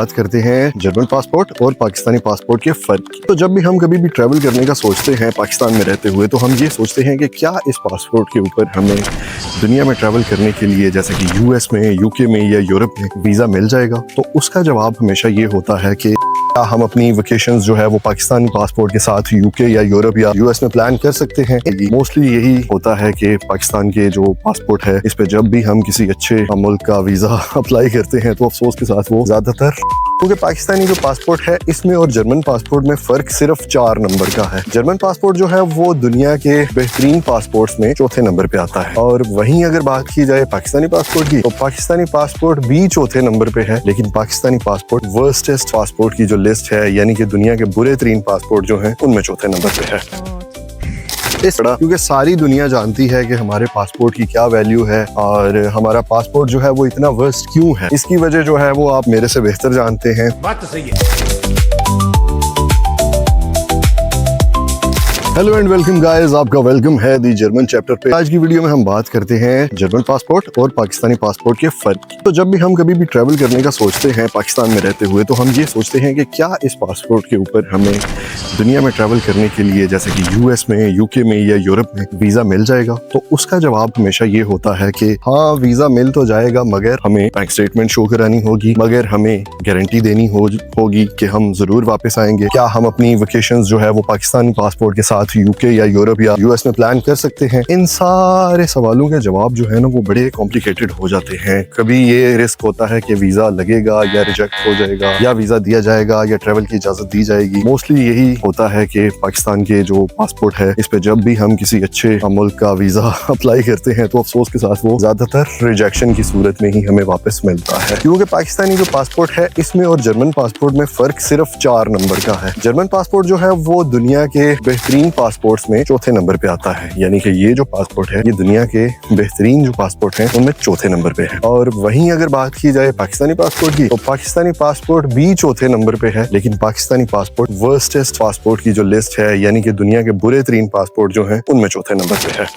बात करते हैं जर्मन पासपोर्ट और पाकिस्तानी पासपोर्ट के फर्क की। तो जब भी हम कभी भी ट्रैवल करने का सोचते हैं पाकिस्तान में रहते हुए, तो हम ये सोचते हैं कि क्या इस पासपोर्ट के ऊपर हमें दुनिया में ट्रैवल करने के लिए जैसे कि यूएस में, यूके में या यूरोप में वीजा मिल जाएगा। तो उसका जवाब हमेशा ये होता है कि क्या हम अपनी वेकेशंस जो है वो पाकिस्तानी पासपोर्ट के साथ यूके या यूरोप या यूएस में प्लान कर सकते हैं। मोस्टली यही होता है कि पाकिस्तान के जो पासपोर्ट है, इस पे जब भी हम किसी अच्छे मुल्क का वीजा अप्लाई करते हैं तो अफसोस के साथ वो ज्यादातर, क्योंकि पाकिस्तानी जो पासपोर्ट है इसमें और जर्मन पासपोर्ट में फर्क सिर्फ 4 नंबर का है। जर्मन पासपोर्ट जो है वो दुनिया के बेहतरीन पासपोर्ट्स में चौथे नंबर पे आता है, और वहीं अगर बात की जाए पाकिस्तानी पासपोर्ट की, तो पाकिस्तानी पासपोर्ट भी चौथे नंबर पे है, लेकिन पाकिस्तानी पासपोर्ट वर्स्टेस्ट पासपोर्ट की जो लिस्ट है, यानी कि दुनिया के बुरे तरीन पासपोर्ट जो है उनमें चौथे नंबर पे है। क्योंकि सारी दुनिया जानती है कि हमारे पासपोर्ट की क्या वैल्यू है और हमारा पासपोर्ट जो है वो इतना वर्स्ट क्यों है। इसकी वजह जो है वो आप मेरे से बेहतर जानते हैं। बात तो सही है। हेलो एंड वेलकम गाइस, आपका वेलकम है दी जर्मन चैप्टर पे। आज की वीडियो में हम बात करते हैं जर्मन पासपोर्ट और पाकिस्तानी पासपोर्ट के फर्क की। तो जब भी हम कभी भी ट्रैवल करने का सोचते हैं पाकिस्तान में रहते हुए, तो हम ये सोचते हैं कि क्या इस पासपोर्ट के ऊपर हमें दुनिया में ट्रैवल करने के लिए जैसे कि यूएस में, यूके में या यूरोप में वीजा मिल जाएगा। तो उसका जवाब हमेशा ये होता है कि हाँ, वीजा मिल तो जाएगा, मगर हमें बैंक स्टेटमेंट शो करानी होगी, मगर हमें गारंटी देनी होगी कि हम जरूर वापस आएंगे। क्या हम अपनी वेकेशंस जो है वो पाकिस्तानी पासपोर्ट के साथ यूके या यूरोप या यूएस में प्लान कर सकते हैं? इन सारे सवालों के जवाब जो है ना वो बड़े कॉम्प्लिकेटेड हो जाते हैं। कभी ये रिस्क होता है कि वीजा लगेगा या रिजेक्ट हो जाएगा, या वीजा दिया जाएगा या ट्रैवल की इजाजत दी जाएगी। मोस्टली यही होता है कि पाकिस्तान के जो पासपोर्ट है, इस पे जब भी हम किसी अच्छे मुल्क का वीजा अप्लाई करते हैं तो अफसोस के साथ वो ज्यादातर रिजेक्शन की सूरत में ही हमें वापस मिलता है। क्योंकि पाकिस्तानी जो पासपोर्ट है इसमें और जर्मन पासपोर्ट में फर्क सिर्फ 4 नंबर का है। जर्मन पासपोर्ट जो है वो दुनिया के बेहतरीन पासपोर्ट्स में चौथे नंबर पे आता है, यानी कि ये जो पासपोर्ट है ये दुनिया के बेहतरीन जो पासपोर्ट हैं उनमें चौथे नंबर पे है। और वहीं अगर बात की जाए पाकिस्तानी पासपोर्ट की, तो पाकिस्तानी पासपोर्ट भी चौथे नंबर पे है, लेकिन पाकिस्तानी पासपोर्ट वर्स्टेस्ट पासपोर्ट की जो लिस्ट है, यानी कि दुनिया के बुरे तरीन पासपोर्ट जो हैं उनमें चौथे नंबर पे है।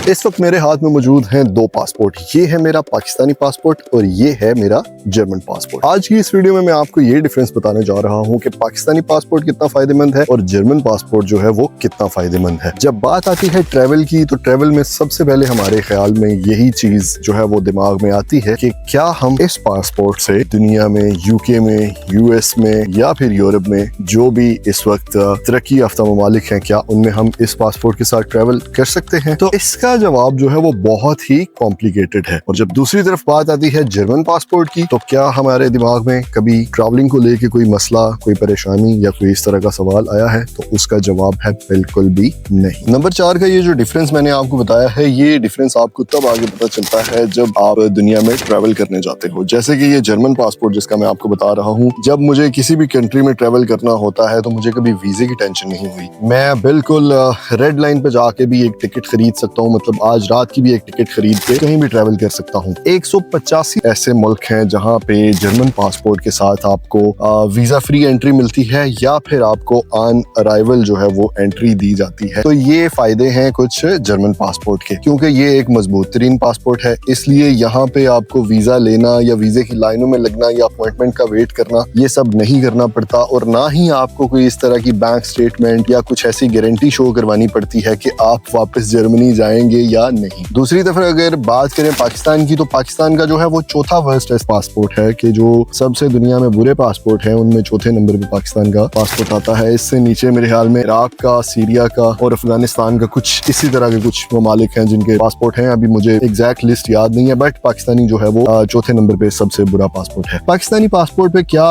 इस वक्त मेरे हाथ में मौजूद हैं 2 पासपोर्ट। ये है मेरा पाकिस्तानी पासपोर्ट और ये है मेरा जर्मन पासपोर्ट। आज की इस वीडियो में मैं आपको ये डिफरेंस बताने जा रहा हूँ कि पाकिस्तानी पासपोर्ट कितना फायदेमंद है और जर्मन पासपोर्ट जो है वो कितना फायदेमंद है। जब बात आती है ट्रैवल की, तो ट्रैवल में सबसे पहले हमारे ख्याल में यही चीज जो है वो दिमाग में आती है कि क्या हम इस पासपोर्ट से दुनिया में, यूके में, यूएस में या फिर यूरोप में जो भी इस वक्त तरक्की याफ्ता ममालिक हैं, क्या उनमें हम इस पासपोर्ट के साथ ट्रैवल कर सकते हैं? तो इसका जवाब जो है वो बहुत ही कॉम्प्लिकेटेड है। और जब दूसरी तरफ बात आती है जर्मन पासपोर्ट की, तो क्या हमारे दिमाग में कभी ट्रैवलिंग को लेके कोई मसला, कोई परेशानी या कोई इस तरह का सवाल आया है? तो उसका जवाब है बिल्कुल भी नहीं। नंबर 4 का ये जो डिफरेंस मैंने आपको बताया है, ये डिफरेंस आपको तब आगे पता चलता है जब आप दुनिया में ट्रैवल करने जाते हो। जैसे कि ये जर्मन पासपोर्ट जिसका मैं आपको बता रहा हूँ, जब मुझे किसी भी कंट्री में ट्रैवल करना होता है तो मुझे कभी वीजे की टेंशन नहीं हुई। मैं बिल्कुल रेड लाइन पे जाके भी एक टिकट खरीद सकता हूँ, मतलब आज रात की भी एक टिकट खरीद के कहीं भी ट्रैवल कर सकता हूँ। 185 ऐसे मुल्क हैं जहाँ पे जर्मन पासपोर्ट के साथ आपको वीजा फ्री एंट्री मिलती है या फिर आपको ऑन अराइवल जो है वो एंट्री दी जाती है। तो ये फायदे हैं कुछ जर्मन पासपोर्ट के, क्योंकि ये एक मजबूत तरीन पासपोर्ट है, इसलिए यहाँ पे आपको वीजा लेना या वीजे की लाइनों में लगना या अपॉइंटमेंट का वेट करना, ये सब नहीं करना पड़ता। और ना ही आपको कोई इस तरह की बैंक स्टेटमेंट या कुछ ऐसी गारंटी शो करवानी पड़ती है कि आप वापस जर्मनी जाएंगे या नहीं। दूसरी तरफ अगर बात करें पाकिस्तान की, तो पाकिस्तान का जो है वो चौथा वर्स्टेस्ट पासपोर्ट है, कि जो सबसे दुनिया में बुरे पासपोर्ट हैं उनमें चौथे नंबर पे पाकिस्तान का पासपोर्ट आता है। इससे नीचे मेरे ख्याल में इराक का, सीरिया का और अफगानिस्तान का कुछ इसी तरह के कुछ ममालिक हैं जिनके पासपोर्ट हैं। अभी मुझे एग्जैक्ट लिस्ट याद नहीं है, बट पाकिस्तानी जो है वो चौथे नंबर पे सबसे बुरा पासपोर्ट है। पाकिस्तानी पासपोर्ट पे क्या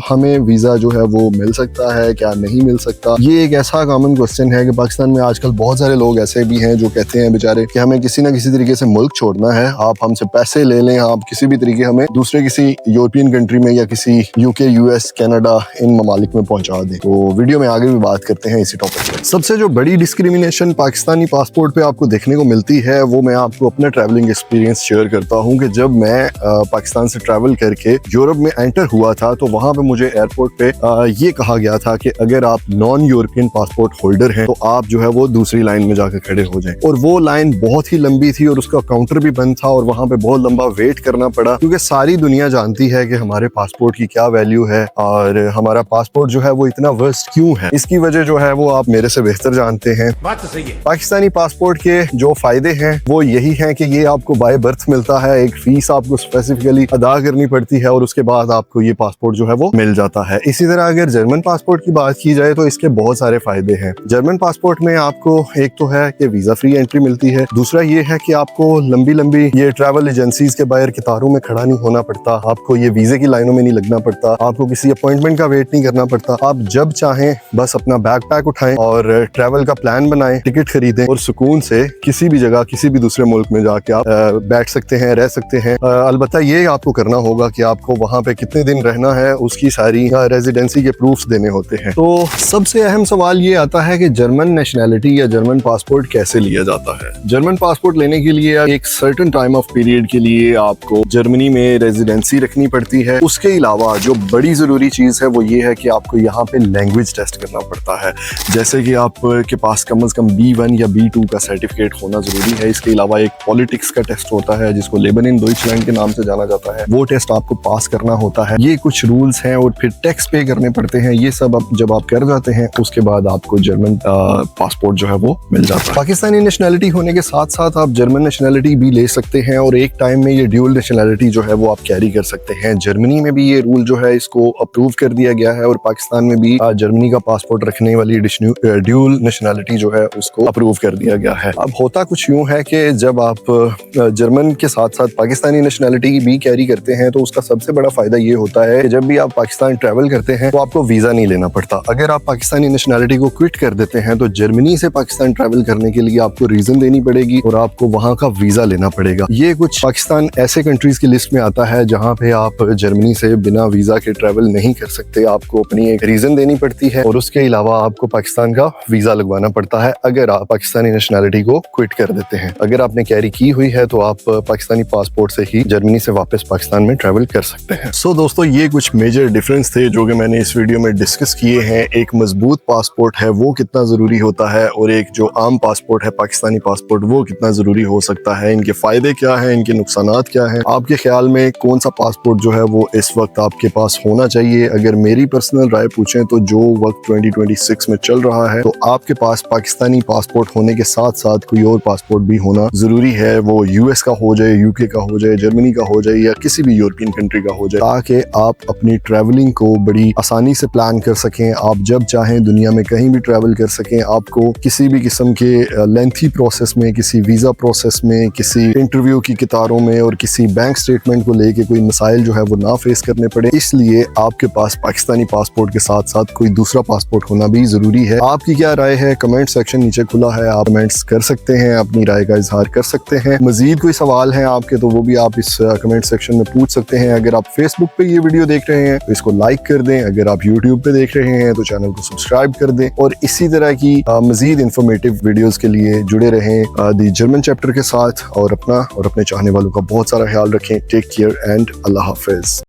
हमें वीजा जो है वो मिल सकता है, क्या नहीं मिल सकता? ये एक ऐसा कॉमन क्वेश्चन है कि पाकिस्तान में आजकल बहुत सारे लोग ऐसे भी हैं जो कहते हैं बेचारे कि हमें किसी ना किसी तरीके से मुल्क छोड़ना है, आप हमसे पैसे ले लें, आप किसी भी तरीके हमें दूसरे किसी यूरोपियन कंट्री में या किसी यूके, यूएस, कनाडा इन ममालिक में पहुंचा दें। तो वीडियो में आगे भी बात करते हैं इसी टॉपिक पे। सबसे जो बड़ी डिस्क्रिमिनेशन पाकिस्तानी पासपोर्ट पे आपको देखने को मिलती है, वो मैं आपको अपना ट्रैवलिंग एक्सपीरियंस शेयर करता हूँ कि जब मैं पाकिस्तान से ट्रैवल करके यूरोप में एंटर हुआ था, तो वहां पे मुझे एयरपोर्ट पे ये कहा गया था कि अगर आप नॉन यूरोपियन पासपोर्ट होल्डर हैं तो आप जो है वो दूसरी लाइन में जाकर खड़े हो जाएं। और वो लाइन बहुत ही लंबी थी और उसका काउंटर भी बंद था और वहां पे बहुत लंबा वेट करना पड़ा, क्योंकि सारी दुनिया जानती है कि हमारे पासपोर्ट की क्या वैल्यू है और हमारा पासपोर्ट जो है वो इतना वर्स्ट क्यों है। इसकी वजह जो है वो आप मेरे से बेहतर जानते हैं। बात तो सही है। पाकिस्तानी पासपोर्ट के जो फायदे हैं वो यही हैं कि ये आपको बाय बर्थ मिलता है, एक फीस आपको स्पेसिफिकली अदा करनी पड़ती है और उसके बाद आपको ये पासपोर्ट जो है वो मिल जाता है। इसी तरह अगर जर्मन पासपोर्ट की बात की जाए तो इसके बहुत सारे फायदे हैं। जर्मन पासपोर्ट में आपको एक तो है कि वीजा फ्री एंट्री मिलती है, दूसरा ये है कि आपको लंबी लंबी ये ट्रैवल एजेंसीज के बाहर कतारों में खड़ा नहीं होना पड़ता, आपको ये वीजे की लाइनों में नहीं लगना पड़ता, आपको किसी अपॉइंटमेंट का वेट नहीं करना पड़ता। आप जब चाहें बस अपना बैग पैक उठाएं और ट्रैवल का प्लान बनाएं, टिकट खरीदें और सुकून से किसी भी जगह किसी भी दूसरे मुल्क में जाके आप बैठ सकते हैं, रह सकते हैं। अलबत्ता ये आपको करना होगा कि आपको वहां पे कितने दिन रहना है उसकी सारी रेजिडेंसी के प्रूफ्स देने होते हैं। तो सबसे अहम सवाल ये आता है कि जर्मन नेशनैलिटी या जर्मन पासपोर्ट कैसे लिया जाता है। जर्मन पासपोर्ट लेने के लिए एक सर्टेन टाइम ऑफ पीरियड के लिए आपको जर्मनी में रेजिडेंसी रखनी पड़ती है। उसके अलावा जो बड़ी जरूरी चीज है वो ये है कि आपको यहाँ पे लैंग्वेज टेस्ट करना पड़ता है, जैसे कि आपके पास कम से कम B1 या B2 का सर्टिफिकेट होना जरूरी है। इसके अलावा एक पॉलिटिक्स का टेस्ट होता है जिसको लेबनिन डॉइचलैंड के नाम से जाना जाता है, वो टेस्ट आपको पास करना होता है। ये कुछ रूल्स हैं और फिर टैक्स पे करने पड़ते हैं। ये सब जब आप कर जाते हैं उसके बाद आपको जर्मन पासपोर्ट जो है वो मिल जाता है। पाकिस्तानी नेशनैलिटी होने के साथ साथ आप जर्मन नेशनैलिटी भी ले सकते हैं और एक टाइम में ये ड्यूल नेशनैलिटी जो है वो आप कैरी कर सकते हैं। जर्मनी में भी ये रूल जो है इसको अप्रूव कर दिया गया है और पाकिस्तान में भी जर्मनी का पासपोर्ट रखने वाली ड्यूल नेशनैलिटी जो है उसको अप्रूव कर दिया गया है। अब होता कुछ यूं है कि जब आप जर्मन के साथ साथ पाकिस्तानी नेशनैलिटी भी कैरी करते हैं तो उसका सबसे बड़ा फायदा ये होता है कि जब भी आप पाकिस्तान ट्रैवल करते हैं तो आपको वीजा नहीं लेना पड़ता। अगर आप पाकिस्तानी नेशनैलिटी को क्विट कर देते हैं तो जर्मनी से पाकिस्तान ट्रैवल करने के लिए आपको रीजन देनी पड़ेगी और आपको वहां का वीजा लेना पड़ेगा। ये कुछ पाकिस्तान ऐसे कंट्रीज की लिस्ट में आता है जहां पे आप जर्मनी से बिना वीजा के ट्रैवल नहीं कर सकते। आपको अपनी एक रीजन देनी पड़ती है और उसके अलावा आपको पाकिस्तान का वीजा लगवाना पड़ता है अगर आप पाकिस्तानी नेशनैलिटी को क्विट कर देते हैं। अगर आपने कैरी की हुई है तो आप पाकिस्तानी पासपोर्ट से ही जर्मनी से वापस पाकिस्तान में ट्रैवल कर सकते हैं। सो दोस्तों, ये कुछ मेजर डिफरेंस थे जो कि मैंने इस वीडियो में डिस्कस किए हैं। एक मजबूत पासपोर्ट है वो कितना जरूरी होता है और एक जो आम पासपोर्ट है पाकिस्तानी पासपोर्ट वो कितना जरूरी हो सकता है। इनके फायदे क्या हैं, इनके नुकसानात क्या हैं। आपके ख्याल में कौन सा पासपोर्ट जो है वो इस वक्त आपके पास होना चाहिए? अगर मेरी पर्सनल राय पूछें तो जो वक्त 2026 में चल रहा है तो आपके पास पाकिस्तानी पासपोर्ट होने के साथ साथ कोई और पासपोर्ट भी होना जरूरी है। वो US का हो जाए, UK का हो जाए, जर्मनी का हो जाए या किसी भी यूरोपियन कंट्री का हो जाए, ताकि आप अपनी ट्रैवलिंग को बड़ी आसानी से प्लान कर सकें। आप जब चाहें दुनिया में कहीं भी ट्रैवल कर सकें। आपको किसी भी किस्म के लेंथी प्रोसेस में, किसी वीजा प्रोसेस में, किसी इंटरव्यू की कतारों में और किसी बैंक स्टेटमेंट को लेके कोई मसाइल जो है वो ना फेस करने पड़े। इसलिए आपके पास पाकिस्तानी पासपोर्ट के साथ साथ कोई दूसरा पासपोर्ट होना भी जरूरी है। आपकी क्या राय है? कमेंट सेक्शन नीचे खुला है, आप कमेंट्स कर सकते हैं, अपनी राय का इजहार कर सकते हैं। मजीद कोई सवाल है आपके तो वो भी आप इस कमेंट सेक्शन में पूछ सकते हैं। अगर आप फेसबुक पे ये वीडियो देख रहे हैं तो इसको लाइक कर दें। अगर आप यूट्यूब पे देख रहे हैं तो चैनल को सब्सक्राइब कर दें और इसी तरह की मजीद इंफॉर्मेटिव वीडियोस के लिए जुड़े रहें दी जर्मन चैप्टर के साथ और अपना और अपने चाहने वालों का बहुत सारा ख्याल रखें। टेक केयर एंड अल्लाह हाफिज।